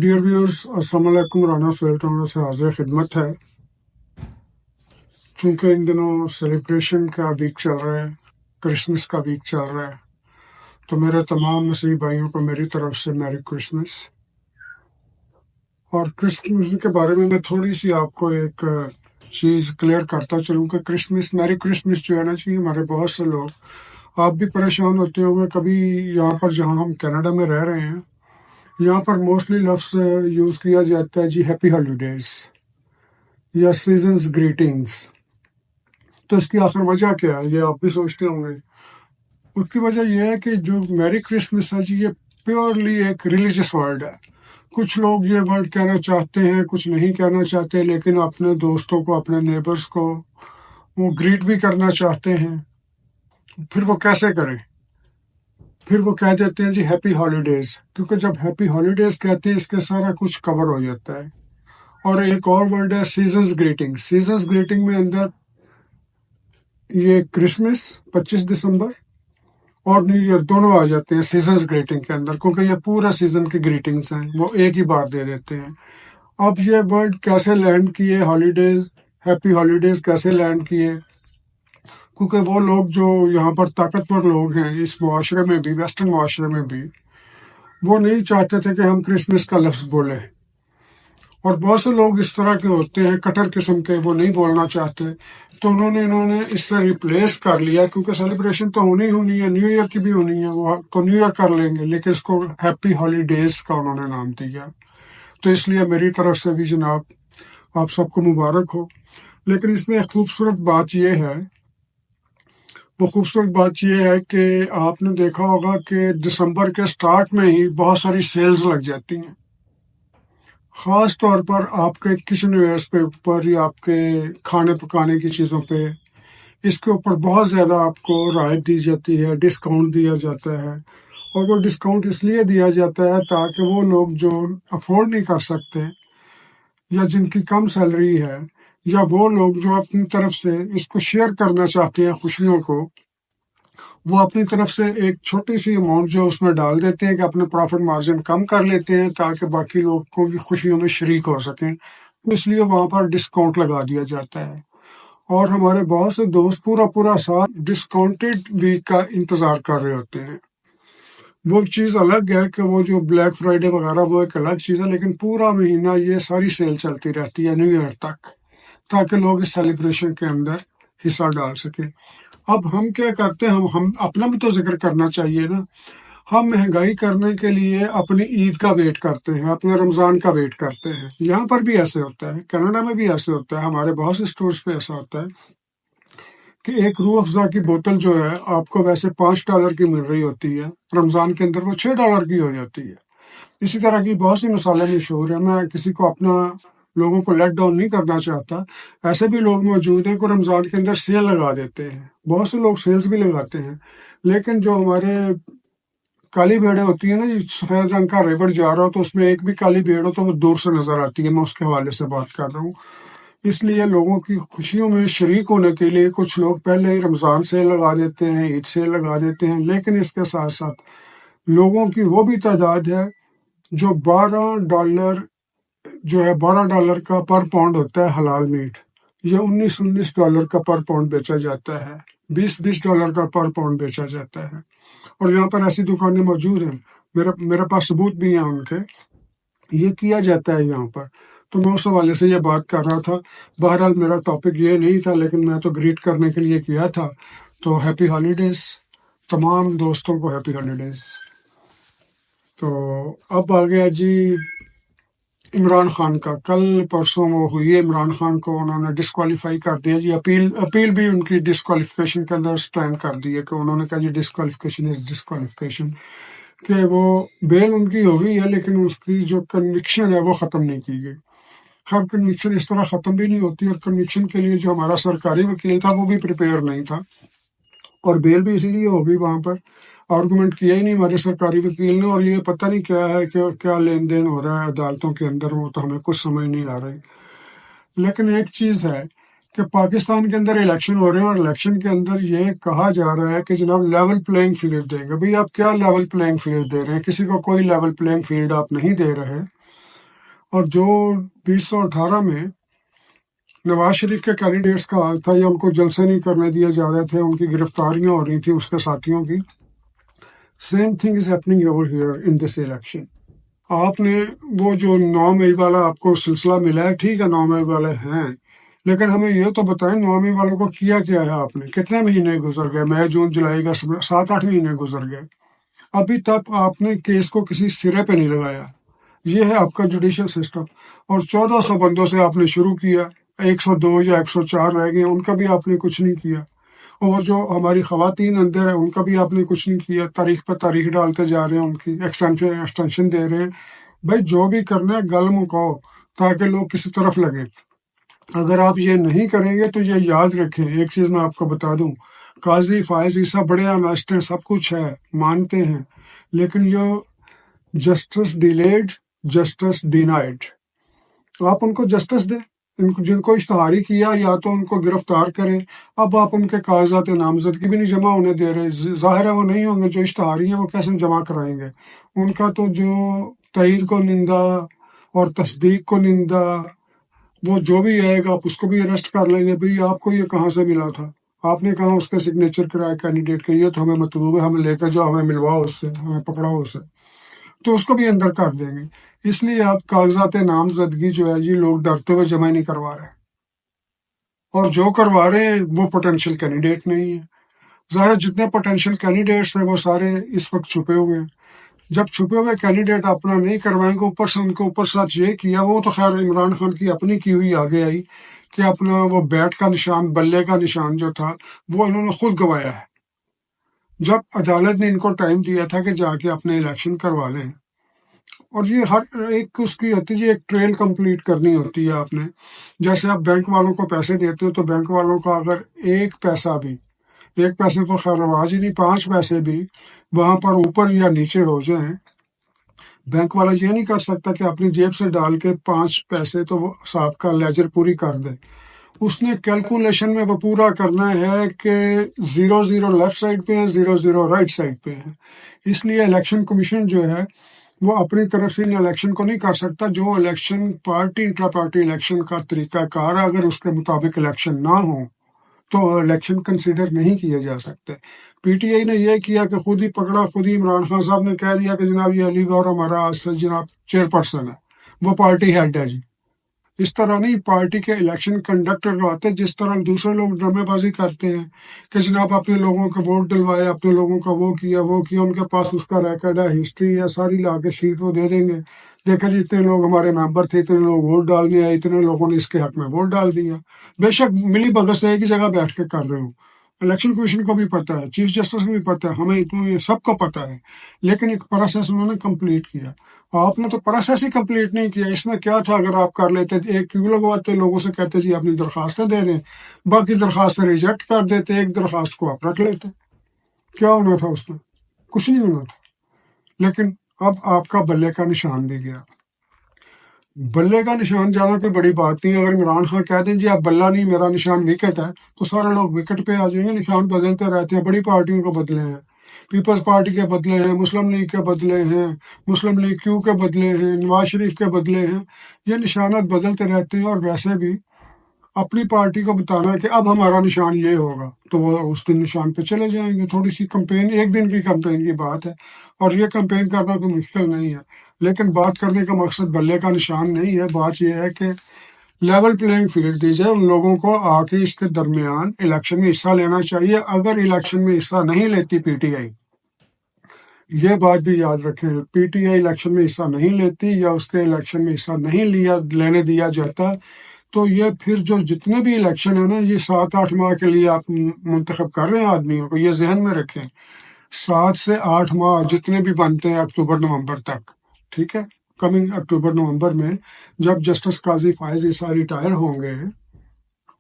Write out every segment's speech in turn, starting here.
Dear viewers, السلام علیکم۔ رانا سہیل ٹانگا سے حاضر خدمت ہے۔ چونکہ ان دنوں سیلیبریشن کا ویک چل رہا ہے، کرسمس کا ویک چل رہا ہے، تو میرے تمام مسیحی بھائیوں کو میری طرف سے میری کرسمس۔ اور کرسمس کے بارے میں تھوڑی سی آپ کو ایک چیز کلیئر کرتا چلوں کہ میری کرسمس جو ہے نا جی، ہمارے بہت سے لوگ، آپ بھی پریشان ہوتے ہوں گے کبھی یہاں پر جہاں ہم کینیڈا میں رہ رہے ہیں، یہاں پر موسٹلی لفظ یوز کیا جاتا ہے جی ہیپی ہالیڈیز یا سیزنز گریٹنگز۔ تو اس کی آخر وجہ کیا ہے، یہ آپ بھی سوچتے ہوں گے۔ اس کی وجہ یہ ہے کہ جو میری کرسمس ہے جی، یہ پیورلی ایک ریلیجس ورڈ ہے۔ کچھ لوگ یہ ورڈ کہنا چاہتے ہیں، کچھ نہیں کہنا چاہتے، لیکن اپنے دوستوں کو، اپنے نیبرز کو وہ گریٹ بھی کرنا چاہتے ہیں۔ پھر وہ کیسے کریں؟ پھر وہ کہہ دیتے ہیں جی ہیپی ہالیڈیز، کیونکہ جب ہیپی ہالیڈیز کہتے ہیں اس کے سارا کچھ کور ہو جاتا ہے۔ اور ایک اور ورڈ ہے سیزنز گریٹنگ۔ سیزنز گریٹنگ میں اندر یہ کرسمس 25 دسمبر اور نیو ایئر دونوں آ جاتے ہیں سیزنز گریٹنگ کے اندر، کیونکہ یہ پورا سیزن کی گریٹنگز ہیں، وہ ایک ہی بار دے دیتے ہیں۔ اب یہ ورڈ کیسے لینڈ کیے، ہالیڈیز، ہیپی ہالیڈیز کیسے لینڈ کیے؟ کیونکہ وہ لوگ جو یہاں پر طاقتور لوگ ہیں اس معاشرے میں بھی، ویسٹرن معاشرے میں بھی، وہ نہیں چاہتے تھے کہ ہم کرسمس کا لفظ بولیں۔ اور بہت سے لوگ اس طرح کے ہوتے ہیں کٹر قسم کے، وہ نہیں بولنا چاہتے، تو انہوں نے اس سے ریپلیس کر لیا، کیونکہ سیلیبریشن تو ہونی ہے، نیو ایئر کی بھی ہونی ہے، وہ تو نیو ایئر کر لیں گے، لیکن اس کو ہیپی ہالیڈیز کا انہوں نے نام دیا۔ تو اس لیے میری طرف سے بھی جناب آپ سب کو مبارک ہو۔ لیکن اس میں ایک خوبصورت بات یہ ہے، وہ خوبصورت بات یہ ہے کہ آپ نے دیکھا ہوگا کہ دسمبر کے سٹارٹ میں ہی بہت ساری سیلز لگ جاتی ہیں، خاص طور پر آپ کے کچن ویئرز پہ اوپر یا آپ کے کھانے پکانے کی چیزوں پہ، اس کے اوپر بہت زیادہ آپ کو رعایت دی جاتی ہے، ڈسکاؤنٹ دیا جاتا ہے۔ اور وہ ڈسکاؤنٹ اس لیے دیا جاتا ہے تاکہ وہ لوگ جو افورڈ نہیں کر سکتے یا جن کی کم سیلری ہے، یا وہ لوگ جو اپنی طرف سے اس کو شیئر کرنا چاہتے ہیں خوشیوں کو، وہ اپنی طرف سے ایک چھوٹی سی اماؤنٹ جو اس میں ڈال دیتے ہیں کہ اپنے پروفٹ مارجن کم کر لیتے ہیں تاکہ باقی لوگوں کی خوشیوں میں شریک ہو سکیں، اس لیے وہاں پر ڈسکاؤنٹ لگا دیا جاتا ہے۔ اور ہمارے بہت سے دوست پورا سال ڈسکاؤنٹڈ ویک کا انتظار کر رہے ہوتے ہیں۔ وہ چیز الگ ہے کہ وہ جو بلیک فرائیڈے وغیرہ وہ ایک الگ چیز ہے، لیکن پورا مہینہ یہ ساری سیل چلتی رہتی ہے نیو ایئر تک، تاکہ لوگ اس سیلیبریشن کے اندر حصہ ڈال سکیں۔ اب ہم کیا کرتے ہیں، ہم اپنا بھی تو ذکر کرنا چاہیے نا۔ ہم مہنگائی کرنے کے لیے اپنی عید کا ویٹ کرتے ہیں، اپنے رمضان کا ویٹ کرتے ہیں۔ یہاں پر بھی ایسے ہوتا ہے، کینیڈا میں بھی ایسے ہوتا ہے، ہمارے بہت سے اسٹورز پہ ایسا ہوتا ہے کہ ایک روح افزا کی بوتل جو ہے آپ کو ویسے $5 کی مل رہی ہوتی ہے، رمضان کے اندر وہ $6 کی ہو جاتی ہے۔ اسی طرح کی بہت سی مثالیں مشہور ہیں۔ میں کسی کو اپنا لوگوں کو لیٹ ڈاؤن نہیں کرنا چاہتا، ایسے بھی لوگ موجود ہیں کہ رمضان کے اندر سیل لگا دیتے ہیں، بہت سے لوگ سیلز بھی لگاتے ہیں، لیکن جو ہمارے کالی بھیڑیں ہوتی ہیں نا، سفید رنگ کا ریبڑ جا رہا ہو تو اس میں ایک بھی کالی بھیڑ ہو تو وہ دور سے نظر آتی ہے۔ میں اس کے حوالے سے بات کر رہا ہوں۔ اس لیے لوگوں کی خوشیوں میں شریک ہونے کے لیے کچھ لوگ پہلے ہی رمضان سیل لگا دیتے ہیں، عید سیل لگا دیتے ہیں، لیکن اس کے ساتھ ساتھ لوگوں کی وہ بھی تعداد ہے جو $12 جو ہے $12 کا پر پاؤنڈ ہوتا ہے حلال میٹ، یہ $19 کا پر پاؤنڈ بیچا جاتا ہے، $20 کا پر پاؤنڈ بیچا جاتا ہے۔ اور یہاں پر ایسی دکانیں موجود ہیں، میرے پاس ثبوت بھی ہیں ان کے، یہ کیا جاتا ہے یہاں پر۔ تو میں اس حوالے سے یہ بات کر رہا تھا۔ بہرحال میرا ٹاپک یہ نہیں تھا، لیکن میں تو گریٹ کرنے کے لیے کیا تھا۔ تو ہیپی ہالیڈیز، تمام دوستوں کو ہیپی ہالیڈیز۔ تو اب آ گیا جی عمران خان کا، کل پرسوں وہ ہوئی ہے، عمران خان کو انہوں نے ڈسکوالیفائی کر دیا جی، اپیل بھی ان کی ڈسکوالیفیکیشن کے اندر اسٹینڈ کر دی ہے کہ انہوں نے کہا جی ڈسکوالیفیکیشن از ڈسکوالیفیکیشن، کہ وہ بیل ان کی ہو گئی ہے لیکن اس کی جو کنوکشن ہے وہ ختم نہیں کی گئی۔ ہر کنوکشن اس طرح ختم بھی نہیں ہوتی، اور کنوکشن کے لیے جو ہمارا سرکاری وکیل تھا وہ بھی پریپیئر نہیں تھا، اور بیل بھی اسی لیے ہو گئی، وہاں پر آرگومنٹ کیا ہی نہیں ہمارے سرکاری وکیل نے، اور یہ پتہ نہیں کیا ہے کہ کیا لین دین ہو رہا ہے عدالتوں کے اندر، وہ تو ہمیں کچھ سمجھ نہیں آ رہی۔ لیکن ایک چیز ہے کہ پاکستان کے اندر الیکشن ہو رہے ہیں، اور الیکشن کے اندر یہ کہا جا رہا ہے کہ جناب لیول پلینگ فیلڈ دیں گے۔ بھئی آپ کیا لیول پلینگ فیلڈ دے رہے ہیں؟ کسی کو کوئی لیول پلینگ فیلڈ آپ نہیں دے رہے۔ اور جو 2018 میں نواز شریف کے کینڈیڈیٹس کا حال تھا یا ان کو جلسے نہیں کرنے دیے جا رہے تھے، ان کی گرفتاریاں ہو رہی تھیں اس کے ساتھیوں کی، same thing is happening over here in this election. آپ نے وہ جو 9 مئی والا آپ کو سلسلہ ملا ہے، ٹھیک ہے 9 مئی والے ہیں، لیکن ہمیں یہ تو بتائیں 9 مئی والوں کو کیا ہے آپ نے؟ کتنے مہینے گزر گئے؟ مئی، جون، جولائی کا 7-8 مہینے گزر گئے، ابھی تک آپ نے کیس کو کسی سرے پہ نہیں لگایا. یہ ہے آپ کا جوڈیشل سسٹم. اور 1400 بندوں سے آپ نے شروع کیا، 102 یا 104 رہ گئے، ان کا بھی آپ نے کچھ نہیں کیا. اور جو ہماری خواتین اندر ہیں ان کا بھی آپ نے کچھ نہیں کیا، تاریخ پہ تاریخ ڈالتے جا رہے ہیں، ان کی ایکسٹینشن دے رہے ہیں. بھائی جو بھی کرنا ہے گل مکاؤ تاکہ لوگ کسی طرف لگیں. اگر آپ یہ نہیں کریں گے تو یہ یاد رکھیں، ایک چیز میں آپ کو بتا دوں، قاضی فائز عیسیٰ بڑے آنےسٹ ہیں، سب کچھ ہے، مانتے ہیں، لیکن یہ جسٹس ڈیلیڈ، جسٹس ڈینائڈ. آپ ان کو جسٹس دیں، جن کو اشتہاری کیا یا تو ان کو گرفتار کریں. اب آپ ان کے کاغذات نامزدگی بھی نہیں جمع ہونے دے رہے. ظاہر ہے وہ نہیں ہوں گے، جو اشتہاری ہیں وہ کیسے جمع کرائیں گے؟ ان کا تو جو تائید کو نندا اور تصدیق کو نندا، وہ جو بھی آئے گا آپ اس کو بھی اریسٹ کر لیں گے. بھئی آپ کو یہ کہاں سے ملا تھا؟ آپ نے کہاں اس کا سگنیچر کرایا کینڈیڈیٹ کے؟ یہ تو ہمیں مطلوب ہے، ہمیں لے کر جاؤ، ہمیں ملواؤ اس سے، ہمیں پکڑاؤ اسے. تو اس کو بھی اندر کر دیں گے. اس لیے آپ کاغذات نامزدگی جو ہے یہ لوگ ڈرتے ہوئے جمع نہیں کروا رہے، اور جو کروا رہے ہیں وہ پوٹینشیل کینڈیڈیٹ نہیں ہیں. ظاہر جتنے پوٹینشیل کینڈیڈیٹس ہیں وہ سارے اس وقت چھپے ہوئے ہیں. جب چھپے ہوئے کینڈیڈیٹ اپنا نہیں کروائیں گے، اوپر سے ان کے اوپر ساتھ یہ کیا، وہ تو خیر عمران خان کی اپنی کی ہوئی آگے آئی کہ اپنا وہ بیٹ کا نشان، بلے کا نشان جو تھا وہ انہوں نے خود گوایا ہے، جب عدالت نے ان کو ٹائم دیا تھا کہ جا کے اپنے الیکشن کروا لیں. اور یہ ہر ایک اس کی ہوتی ہے، ایک ٹریل کمپلیٹ کرنی ہوتی ہے آپ نے. جیسے آپ بینک والوں کو پیسے دیتے ہو تو بینک والوں کا اگر ایک پیسہ بھی، ایک پیسے تو خیر رواج ہی نہیں، 5 پیسے بھی وہاں پر اوپر یا نیچے ہو جائیں، بینک والا یہ نہیں کر سکتا کہ اپنی جیب سے ڈال کے 5 پیسے تو وہ صاحب کا لیجر پوری کر دے. اس نے کیلکولیشن میں وہ پورا کرنا ہے کہ 0 لیفٹ سائڈ پہ ہیں، 0 رائٹ سائڈ پہ ہیں. اس لیے الیکشن کمیشن جو ہے وہ اپنی طرف سے ان الیکشن کو نہیں کر سکتا. جو election party intra party election کا طریقہ کار ہے، اگر اس کے مطابق الیکشن نہ ہو تو الیکشن کنسیڈر نہیں کیے جا سکتے. پی ٹی آئی نے یہ کیا کہ خود ہی پکڑا، خود ہی عمران خان صاحب نے کہہ دیا کہ جناب یہ علی گور ہمارا آج سے جناب چیئرپرسن ہے، وہ پارٹی ہیڈ ہے جی. اس طرح نہیں، پارٹی کے الیکشن کنڈکٹر ہوتے جس طرح دوسرے لوگ ڈرامے بازی کرتے ہیں کہ جناب اپنے لوگوں کے ووٹ ڈلوائے، اپنے لوگوں کا وہ کیا، ان کے پاس اس کا ریکارڈ ہے، ہسٹری ہے، ساری لا کے شیٹ وہ دے دیں گے. دیکھا جی اتنے لوگ ہمارے ممبر تھے، اتنے لوگ ووٹ ڈالنے آئے، اتنے لوگوں نے اس کے حق میں ووٹ ڈال دیا. بے شک ملی بھگت سے ایک ہی جگہ بیٹھ کے کر رہے ہوں. الیکشن کمیشن کو بھی پتہ ہے، چیف جسٹس کو بھی پتہ ہے، ہمیں اتنے سب کو پتہ ہے، لیکن ایک پروسیس انہوں نے کمپلیٹ کیا. آپ نے تو پروسیس ہی کمپلیٹ نہیں کیا. اس میں کیا تھا اگر آپ کر لیتے؟ ایک کیو لگواتے، لوگوں سے کہتے جی اپنی درخواستیں دے دیں، باقی درخواستیں ریجیکٹ کر دیتے، ایک درخواست کو آپ رکھ لیتے. کیا ہونا تھا اس میں؟ کچھ نہیں ہونا تھا. لیکن اب آپ کا بلے کا نشان بھی گیا. بلے کا نشان جانا کوئی بڑی بات نہیں. اگر عمران خان کہہ دیں جی آپ بلہ نہیں، میرا نشان وکٹ ہے، تو سارے لوگ وکٹ پہ آ جائیں گے. نشان بدلتے رہتے ہیں، بڑی پارٹیوں کو بدلے ہیں، پیپلز پارٹی کے بدلے ہیں، مسلم لیگ کے بدلے ہیں، مسلم لیگ کیو کے بدلے ہیں، نواز شریف کے بدلے ہیں. یہ نشانات بدلتے رہتے ہیں. اور ویسے بھی اپنی پارٹی کو بتانا کہ اب ہمارا نشان یہ ہوگا تو وہ اس دن نشان پہ چلے جائیں گے. تھوڑی سی کمپین، ایک دن کی کمپین کی بات ہے، اور یہ کمپین کرنا کوئی مشکل نہیں ہے. لیکن بات کرنے کا مقصد بلے کا نشان نہیں ہے. بات یہ ہے کہ لیول پلینگ فیلڈ دی جائے، ان لوگوں کو آ کے اس کے درمیان الیکشن میں حصہ لینا چاہیے. اگر الیکشن میں حصہ نہیں لیتی پی ٹی آئی، یہ بات بھی یاد رکھیں، پی ٹی آئی الیکشن میں حصہ نہیں لیتی یا اس کے الیکشن میں حصہ نہیں لینے دیا جاتا، تو یہ پھر جو جتنے بھی الیکشن ہیں نا، یہ 7-8 ماہ کے لیے آپ منتخب کر رہے ہیں آدمیوں کو. یہ ذہن میں رکھیں، 7 سے 8 ماہ جتنے بھی بنتے ہیں اکتوبر نومبر تک، ٹھیک ہے. کمنگ اکتوبر نومبر میں جب جسٹس قاضی فائز عیسیٰ ریٹائر ہوں گے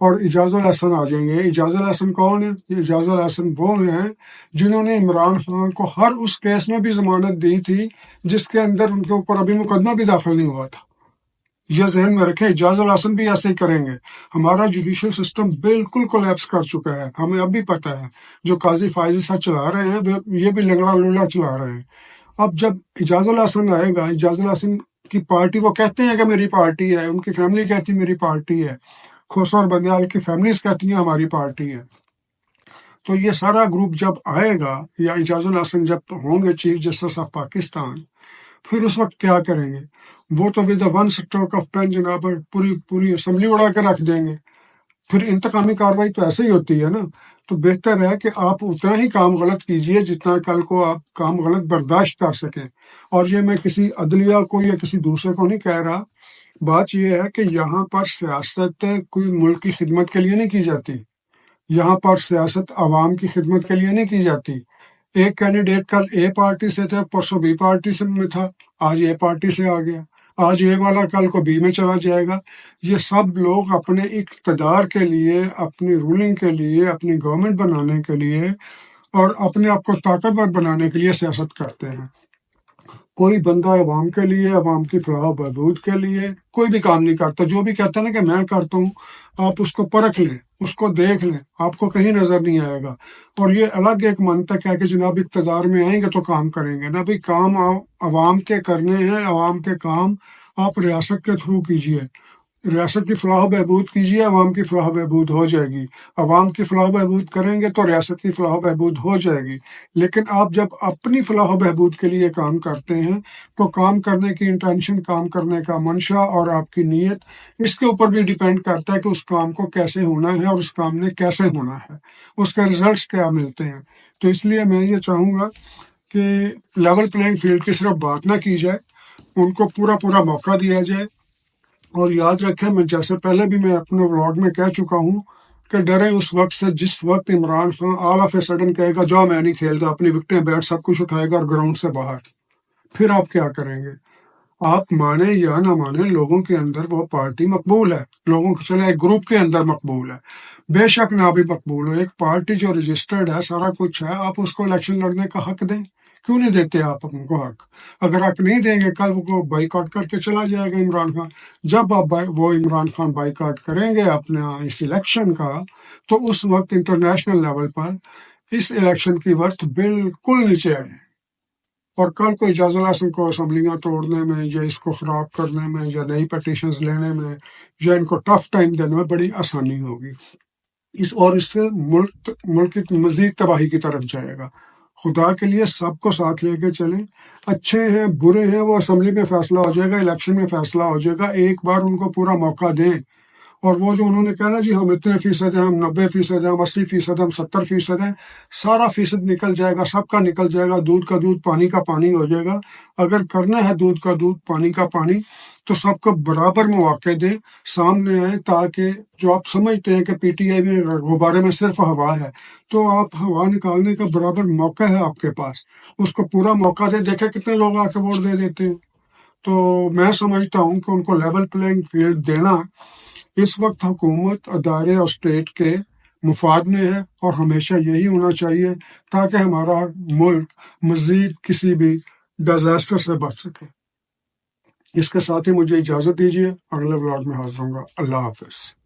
اور اعجاز الحسن آ جائیں گے. اعجاز الحسن کون ہے؟ اعجاز الحسن وہ ہیں جنہوں نے عمران خان کو ہر اس کیس میں بھی ضمانت دی تھی جس کے اندر ان کے اوپر ابھی مقدمہ بھی داخل نہیں ہوا تھا. یہ ذہن میں رکھیں، اعجاز الحسن بھی ایسے ہی کریں گے. ہمارا جوڈیشل سسٹم بالکل کولیپس کر چکا ہے، ہمیں اب بھی پتہ ہے. جو قاضی فائز عیسیٰ چلا رہے ہیں یہ بھی لنگڑا لولا چلا رہے ہیں. اب جب اعجاز الحسن آئے گا، اعجاز الحسن کی پارٹی، وہ کہتے ہیں کہ میری پارٹی ہے، ان کی فیملی کہتی میری پارٹی ہے، کھوسا اور بندیال کی فیملیز کہتی ہیں ہماری پارٹی ہے۔ تو یہ سارا گروپ جب آئے گا یا اعجاز الحسن جب ہوں گے چیف جسٹس آف پاکستان، پھر اس وقت کیا کریں گے؟ وہ تو with one stroke of pen جناب پوری اسمبلی اڑا کے رکھ دیں گے۔ پھر انتقامی کارروائی تو ایسے ہی ہوتی ہے نا۔ تو بہتر ہے کہ آپ اتنا ہی کام غلط کیجئے جتنا کل کو آپ کام غلط برداشت کر سکیں۔ اور یہ میں کسی عدلیہ کو یا کسی دوسرے کو نہیں کہہ رہا، بات یہ ہے کہ یہاں پر سیاست کوئی ملک کی خدمت کے لیے نہیں کی جاتی، یہاں پر سیاست عوام کی خدمت کے لیے نہیں کی جاتی۔ ایک کینڈیڈیٹ کل اے پارٹی سے تھا، پرسوں بی پارٹی سے میں تھا، آج اے پارٹی سے آ گیا، آج اے والا کل کو بی میں چلا جائے گا۔ یہ سب لوگ اپنے اقتدار کے لیے، اپنی رولنگ کے لیے، اپنی گورنمنٹ بنانے کے لیے اور اپنے آپ کو طاقتور بنانے کے لیے سیاست کرتے ہیں۔ کوئی بندہ عوام کے لیے، عوام کی فلاح و بہبود کے لیے کوئی بھی کام نہیں کرتا۔ جو بھی کہتا ہے نا کہ میں کرتا ہوں، آپ اس کو پرکھ لیں، اس کو دیکھ لیں، آپ کو کہیں نظر نہیں آئے گا۔ اور یہ الگ ایک منطق ہے کہ جناب اقتدار میں آئیں گے تو کام کریں گے، نہ بھی کام عوام کے کرنے ہیں۔ عوام کے کام آپ ریاست کے تھرو کیجئے، ریاست کی فلاح و بہبود کیجئے، عوام کی فلاح و بہبود ہو جائے گی۔ عوام کی فلاح و بہبود کریں گے تو ریاست کی فلاح و بہبود ہو جائے گی۔ لیکن آپ جب اپنی فلاح و بہبود کے لیے کام کرتے ہیں تو کام کرنے کی انٹینشن، کام کرنے کا منشا اور آپ کی نیت، اس کے اوپر بھی ڈیپینڈ کرتا ہے کہ اس کام کو کیسے ہونا ہے اور اس کام نے کیسے ہونا ہے، اس کے ریزلٹس کیا ملتے ہیں۔ تو اس لیے میں یہ چاہوں گا کہ لیول پلینگ فیلڈ کی صرف بات نہ کی جائے، ان کو پورا موقع دیا جائے۔ اور یاد رکھیں، میں جیسے پہلے بھی میں اپنے ولاگ میں کہہ چکا ہوں کہ ڈریں اس وقت سے جس وقت Imran Khan all of a sudden کہے گا جاؤ میں نہیں کھیلتا، اپنی وکٹیں بیٹ سب کچھ اٹھائے گا اور گراؤنڈ سے باہر۔ پھر آپ کیا کریں گے؟ آپ مانیں یا نہ مانیں، لوگوں کے اندر وہ پارٹی مقبول ہے، لوگوں کے چلے ایک گروپ کے اندر مقبول ہے، بے شک نہ بھی مقبول ہو۔ ایک پارٹی جو رجسٹرڈ ہے، سارا کچھ ہے، آپ اس کو الیکشن لڑنے کا حق دیں۔ کیوں نہیں دیتے آپ ان کو حق؟ اگر حق نہیں دیں گے، کل وہ بائی کاٹ کر کے چلا جائے گا عمران خان۔ جب آپ وہ عمران خان بائی کاٹ کریں گے اپنا اس الیکشن کا، تو اس وقت انٹرنیشنل لیول پر اس الیکشن کی ورتھ بالکل نیچے آ جائے۔ اور کل کو اعجاز الحسن کو اسمبلیاں توڑنے میں یا اس کو خراب کرنے میں یا نئی پٹیشنز لینے میں یا ان کو ٹف ٹائم دینے میں بڑی آسانی ہوگی۔ اس سے ملک کی مزید تباہی کی طرف جائے گا۔ خدا کے لیے سب کو ساتھ لے کے چلیں، اچھے ہیں برے ہیں وہ اسمبلی میں فیصلہ ہو جائے گا، الیکشن میں فیصلہ ہو جائے گا۔ ایک بار ان کو پورا موقع دیں۔ اور وہ جو انہوں نے کہا جی ہم اتنے فیصد ہیں، ہم 90% ہیں، ہم 80%، ہم 70% ہیں، سارا فیصد نکل جائے گا، سب کا نکل جائے گا، دودھ کا دودھ پانی کا پانی ہو جائے گا۔ اگر کرنا ہے دودھ کا دودھ پانی کا پانی، تو سب کو برابر مواقع دیں، سامنے آئیں، تاکہ جو آپ سمجھتے ہیں کہ پی ٹی آئی میں غبارے میں صرف ہوا ہے، تو آپ ہوا نکالنے کا برابر موقع ہے آپ کے پاس، اس کو پورا موقع دیں۔ دیکھیں کتنے لوگ آ کے ووٹ دے دیتے ہیں۔ تو میں سمجھتا ہوں کہ ان کو لیول پلینگ فیلڈ دینا اس وقت حکومت، ادارے اور اسٹیٹ کے مفاد میں ہے، اور ہمیشہ یہی ہونا چاہیے تاکہ ہمارا ملک مزید کسی بھی ڈیزاسٹر سے بچ سکے۔ اس کے ساتھ ہی مجھے اجازت دیجیے، اگلے ولاگ میں حاضر ہوں گا۔ اللہ حافظ۔